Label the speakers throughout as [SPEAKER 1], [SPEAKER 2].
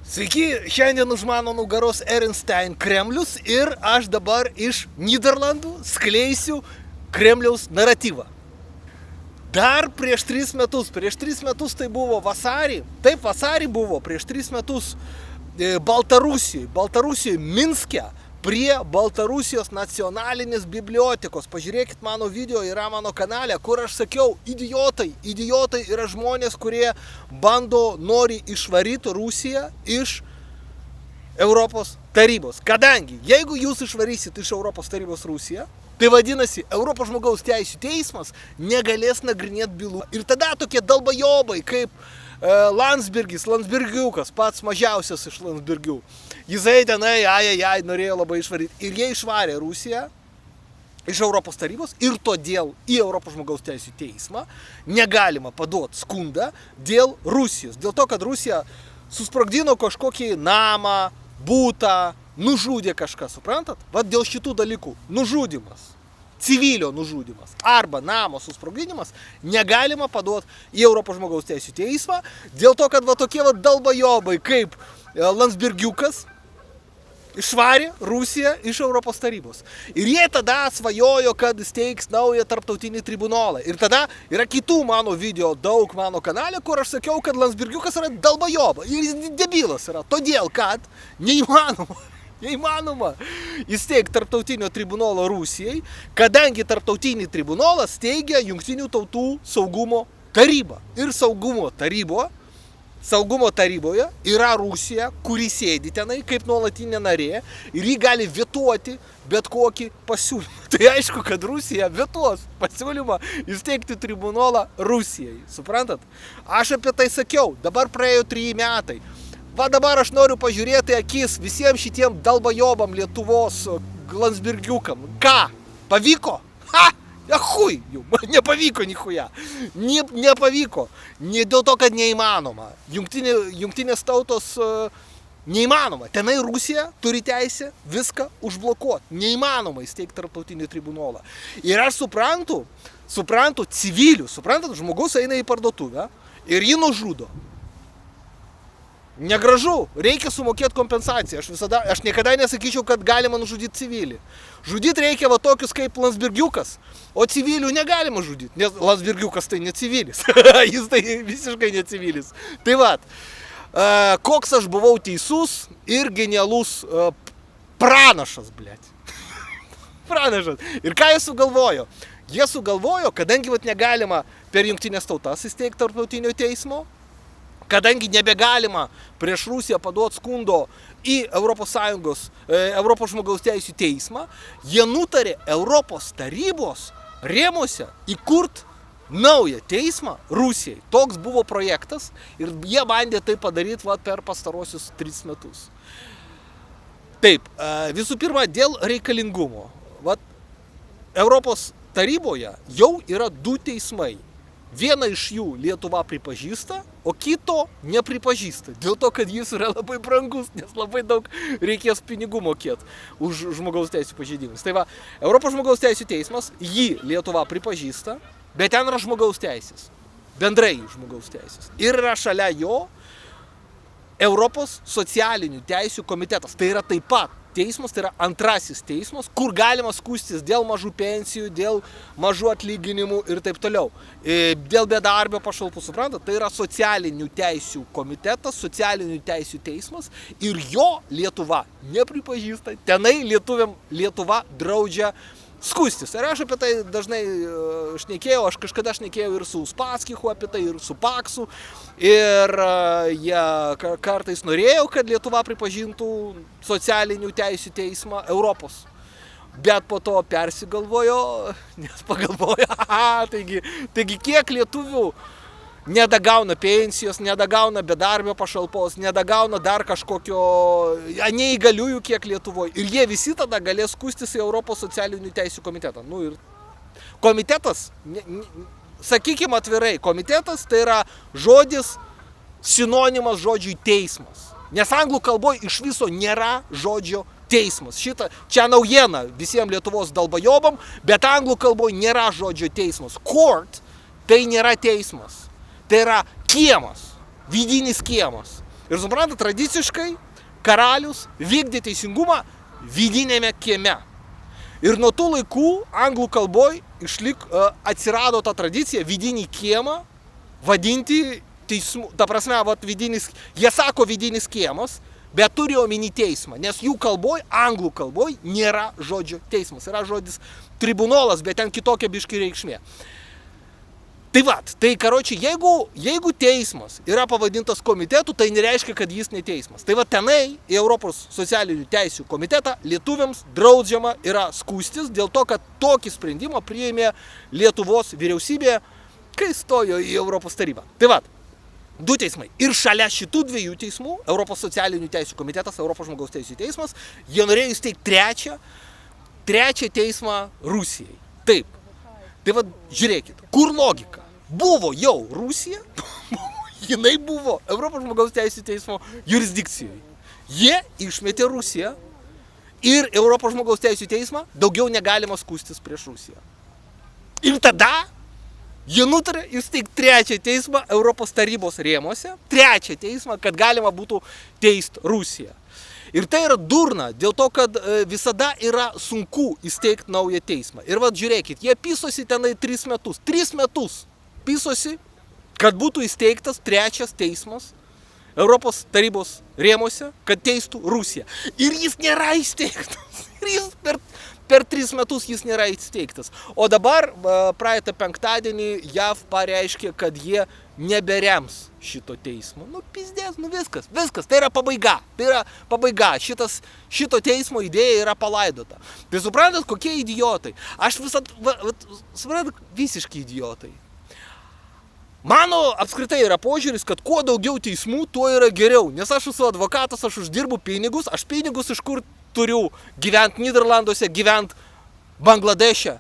[SPEAKER 1] Sveiki, šiandien už mano nugaros Ehrenstein Kremlius ir aš dabar iš Nyderlandų skleisiu Kremliaus naratyvą. Dar prieš 3 metus tai buvo vasarį, buvo prieš 3 metus Baltarusijoje, Minske, prie Baltarusijos nacionalinės bibliotekos. Pažiūrėkit, mano video yra mano kanale, kur aš sakiau, idiotai yra žmonės, kurie nori išvaryti Rusiją iš Europos tarybos. Kadangi, jeigu jūs išvarysit iš Europos tarybos Rusiją, tai vadinasi, Europos žmogaus teisių teismas negalės nagrinėti bylų. Ir tada tokie dalbajobai, kaip Landsbergiukas, pats mažiausias iš Landsbergių. Jisai tenai, norėjo labai išvaryti. Ir jie išvarė Rusiją iš Europos tarybos ir todėl į Europos žmogaus teisių teismą negalima paduoti skundą dėl Rusijos. Dėl to, kad Rusija susprogdino kažkokį namą, būtą, nužudė kažką, suprantat? Vat dėl šitų dalykų nužudymas, civilio nužudymas arba namo susprogdinimas negalima paduoti į Europos žmogaus teisių teismą, dėl to, kad va tokie va dalbajobai kaip Landsbergiukas išvarė Rusiją iš Europos tarybos. Ir jie tada svajojo, kad steigs naują tarptautinį tribunolą. Ir tada yra kitų mano video daug mano kanale, kur aš sakiau, kad Landsbergiukas yra dalbajoba ir jis debilas yra, todėl kad neįmanoma įsteigti tarptautinio tribunolo Rusijai, kadangi tarptautinį tribunolą steigia Jungtinių tautų saugumo taryba. Ir saugumo taryboje yra Rusija, kuri sėdi tenai kaip nuolatinė narė ir ji gali vetuoti bet kokį pasiūlymą. Tai aišku, kad Rusija vetuos pasiūlymą įsteigti tribunolą Rusijai. Suprantat? Aš apie tai sakiau, dabar praėjo 3 metai. Va dabar aš noriu pažiūrėti akis visiems šitiem dalbajobam Lietuvos Landsbergiukam. Ką? Pavyko? Ha! Hui, nepavyko nichuja. Nepavyko. Ne dėl to, kad neįmanoma. Jungtinės tautos neįmanoma. Tenai Rusija turi teisę viską užblokuoti. Neįmanoma įsteigti tarptautinį tribunolą. Ir aš suprantu civilių, suprantat, žmogus eina į parduotuvę ir jį nužudo. Negražu, reikia sumokėti kompensaciją. Aš niekada nesakyčiau, kad galima nužudyti civilį. Žudyti reikia va tokius kaip Landsbergiukas, o civilių negalima žudyti, nes Landsbergiukas tai ne civilis. Jis tai visiškai ne civilis. Tai vat, koks aš buvau teisus ir genialus pranašas, blėt. Pranašas. Ir ką jie sugalvojo? Jie sugalvojo, kadangi vat negalima per Jungtinės tautas įsteigti tarptautinio teismo, kadangi nebegalima prieš Rusiją paduoti skundo į Europos žmogaus teisių teismą, jie nutarė Europos tarybos rėmuose įkurti naują teismą Rusijai. Toks buvo projektas ir jie bandė tai padaryti per pastarosius 3 metus. Taip, visų pirma, dėl reikalingumo. Europos taryboje jau yra 2 teismai. Vieną iš jų Lietuva pripažįsta, o kito nepripažįsta. Dėl to, kad jis yra labai brangus, nes labai daug reikės pinigų mokėti už žmogaus teisių pažeidimus. Tai va, Europos žmogaus teisių teismas jį Lietuva pripažįsta, bet ten yra žmogaus teisės. Bendrai žmogaus teisės. Ir yra šalia jo Europos socialinių teisių komitetas. Tai yra taip pat teismas, tai yra antrasis teismas, kur galima skųstis dėl mažų pensijų, dėl mažų atlyginimų ir taip toliau. Dėl bedarbio pašalpų, suprantat, tai yra socialinių teisių komitetas, socialinių teisių teismas ir jo Lietuva nepripažįsta. Tenai Lietuva draudžia skųstis. Ir aš apie tai dažnai šnekėjau, aš kažkada šnekėjau ir su Uspaskichu apie tai, ir su Paksu. Ir jie kartais norėjo, kad Lietuva pripažintų socialinių teisių teismą Europos. Bet po to persigalvojo, nes pagalvojo, taigi kiek lietuvių nedagauna pensijos, nedagauna bedarbio pašalpos, nedagauna dar kažkokio neįgaliųjų kiek Lietuvoje. Ir jie visi tada galės skųstis į Europos socialinių teisių komitetą. Ir komitetas, sakykime atvirai, komitetas tai yra žodis sinonimas žodžiui teismas. Nes anglų kalboje iš viso nėra žodžio teismas. Čia naujiena visiems Lietuvos dalbajobam, bet anglų kalboje nėra žodžio teismas. Court tai nėra teismas. Tai yra kiemas, vidinis kiemas. Ir suprantat, tradiciškai karalius vykdė teisingumą vidinėme kieme. Ir nuo tų laikų anglų kalboj atsirado ta tradicija vidinį kiemą vadinti teismu. Ta prasme, vidinis, jie sako vidinis kiemas, bet turi omeny teismą, nes jų kalboj, anglų kalboj, nėra žodžio teismas. Yra žodis tribunolas, bet ten kitokia biški reikšmė. Tai karoči, jeigu teismas yra pavadintas komitetu, tai nereiškia, kad jis ne teismas. Tai tenai į Europos socialinių teisių komitetą lietuviams draudžiama yra skųstis dėl to, kad tokį sprendimą priėmė Lietuvos vyriausybė, kai stojo į Europos tarybą. Tai du teismai. Ir šalia šitų dviejų teismų, Europos socialinių teisių komitetas, Europos žmogaus teisių teismas, jie norėjo įsteigti trečią teismą Rusijai. Taip. Tai žiūrėkit, kur logika? Buvo jau Rusija, jinai buvo Europos žmogaus teisių teismo jurisdikcijoje. Jie išmetė Rusiją ir Europos žmogaus teisių teismą daugiau negalima skųstis prieš Rusiją. Ir tada jie nutarė įsteigti trečią teismą Europos tarybos rėmuose, trečią teismą, kad galima būtų teisti Rusiją. Ir tai yra durna, dėl to, kad visada yra sunku įsteigti naują teismą. Ir žiūrėkit, jie pisosi tenai 3 metus. 3 metus pisosi, kad būtų įsteigtas trečias teismas Europos tarybos rėmuose, kad teistų Rusiją. Ir jis nėra įsteigtas. Ir jis per 3 metus jis nėra įsteigtas. O dabar, praeitą penktadienį, JAV pareiškė, kad jie neberems šito teismo. Pizdės, viskas. Tai yra pabaiga. Šito teismo idėja yra palaidota. Tai suprantat, kokie idiotai. Aš suprantat, visiškai idiotai. Mano apskritai yra požiūris, kad kuo daugiau teismų, tuo yra geriau. Nes aš esu advokatas, aš uždirbu pinigus, aš pinigus iš kur turiu gyventi Nyderlanduose, gyventi Bangladeše,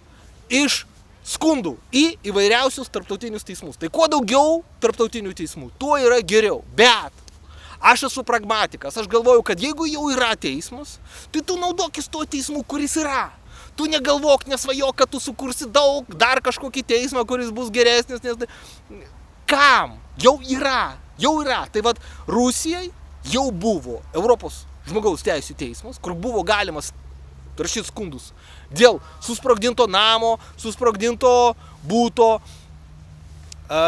[SPEAKER 1] iš skundų į įvairiausius tarptautinius teismus. Tai kuo daugiau tarptautinių teismų, tuo yra geriau. Bet aš esu pragmatikas, aš galvoju, kad jeigu jau yra teismas, tai tu naudokis tuo teismu, kuris yra. Tu negalvok, nesvajok, kad tu sukursi dar kažkokį teismą, kuris bus geresnis, nes... Kam? Jau yra. Tai Rusijai jau buvo Europos žmogaus teisių teismas, kur buvo galimas rašyti skundus dėl susprogdinto namo, susprogdinto būto,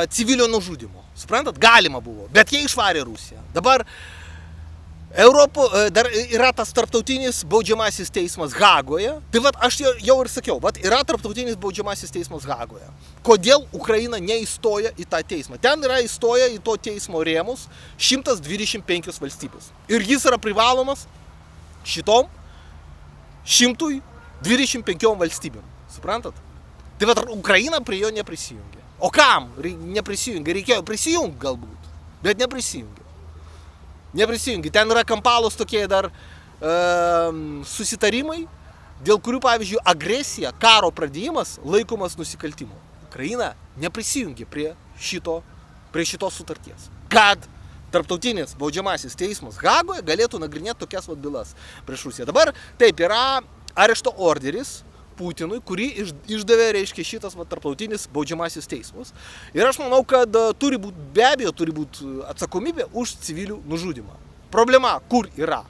[SPEAKER 1] civilio nužudimo. Suprantat? Galima buvo, bet jie išvarė Rusiją. Dabar dar yra tas tarptautinis baudžiamasis teismas Hagoje. Tai aš jau ir sakiau, yra tarptautinis baudžiamasis teismas Hagoje. Kodėl Ukraina neįstoja į tą teismą? Ten yra įstoja į to teismo rėmus 125 valstybės. Ir jis yra privalomas šitom 125 valstybėm. Suprantat? Tai Ukraina prie jo neprisijungė. O kam neprisijungė? Reikėjo prisijungti galbūt, bet neprisijungė. Ten yra Kampalos tokie dar susitarimai, dėl kurių, pavyzdžiui, agresija, karo pradėjimas laikomas nusikaltimu. Ukraina neprisijungė prie šitos sutarties. Kad tarptautinis baudžiamasis teismas Hagoje galėtų nagrinėti tokias bylas prieš Rusiją. Dabar taip yra arešto orderis Putinui, kurį išdavė, reiškia, šitas tarptautinis baudžiamasis teismas. Ir aš manau, kad be abejo turi būti atsakomybė už civilių nužudymą. Problema kur yra?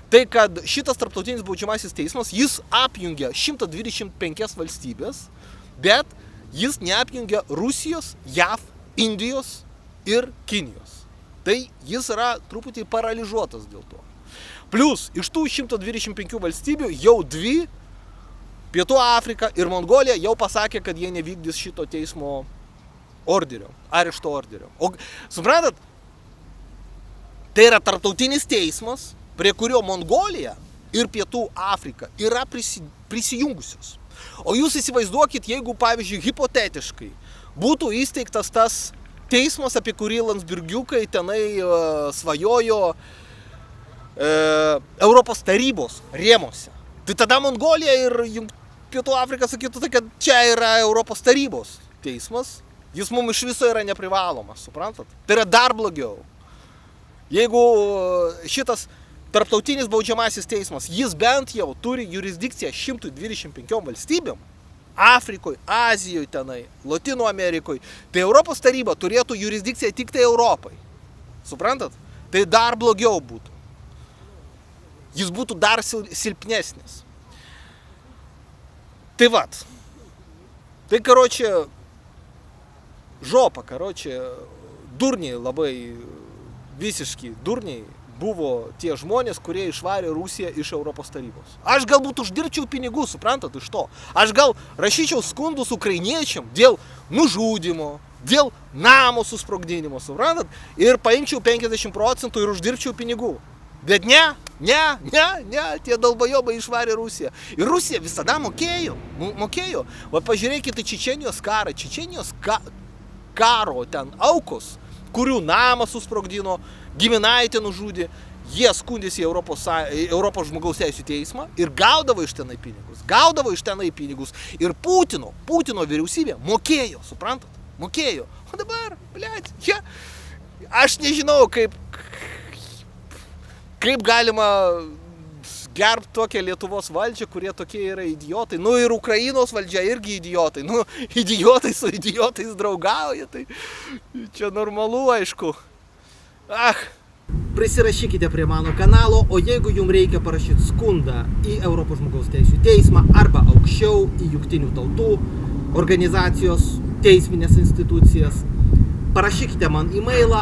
[SPEAKER 1] Tai, kad šitas tarptautinis baudžiamasis teismas, jis apjungia 125 valstybės, bet jis neapjungia Rusijos, JAV, Indijos ir Kinijos. Tai jis yra truputį paralyžiuotas dėl to. Plius, iš tų 125 valstybių jau 2, Pietų Afrika ir Mongolija, jau pasakė, kad jie nevykdys šito teismo orderio, arešto orderio. O suprantat, tai yra tarptautinis teismas, prie kurio Mongolija ir Pietų Afrika yra prisijungusios. O jūs įsivaizduokit, jeigu, pavyzdžiui, hipotetiškai būtų įsteigtas tas teismas, apie kurį Landsbergiukai tenai svajojo Europos tarybos rėmuose. Tai tada Mongolija ir Pietų Afrika sakytų, kad čia yra Europos tarybos teismas, jis mums iš viso yra neprivalomas, suprantat? Tai yra dar blogiau. Jeigu šitas tarptautinis baudžiamasis teismas, jis bent jau turi jurisdikciją 125 valstybėm, Afrikoje, Azijoje tenai, Lotynų Amerikoje, tai Europos taryba turėtų jurisdikciją tik tai Europai. Suprantat? tai dar blogiau būtų. Jis būtų dar silpnesnis. Tai vat. Tai, karočią, žopa, karočią, durniai labai, visiškai durniai buvo tie žmonės, kurie išvarė Rusiją iš Europos tarybos. Aš galbūt uždirbčiau pinigų, suprantat, iš to. Aš gal rašyčiau skundus ukrainiečiam dėl nužudimo, dėl namo susprogdinimo, suprantat, ir paimčiau 50% ir uždirbčiau pinigų. Bet ne, tie dalbajobai išvarė Rusiją. Ir Rusija visada mokėjo. Va pažiūrėkite Čečenijos karą, karo ten aukos, kurių namą susprogdino, giminaitę nužudė, jie skundėsi į Europos žmogaus teisių teismą ir gaudavo iš tenai pinigus. Ir Putino vyriausybė mokėjo, suprantat? Mokėjo. O dabar, blėt, aš nežinau, kaip galima gerbti tokią Lietuvos valdžią, kurie tokie yra idiotai. Nu ir Ukrainos valdžia irgi idiotai. Nu, idiotai su idiotais draugauja, tai čia normalu, aišku. Prisirašykite prie mano kanalo, o jeigu jums reikia parašyti skundą į Europos žmogaus teisių teismą arba aukščiau į Jungtinių tautų organizacijos teisminės institucijas, parašykite man e-mailą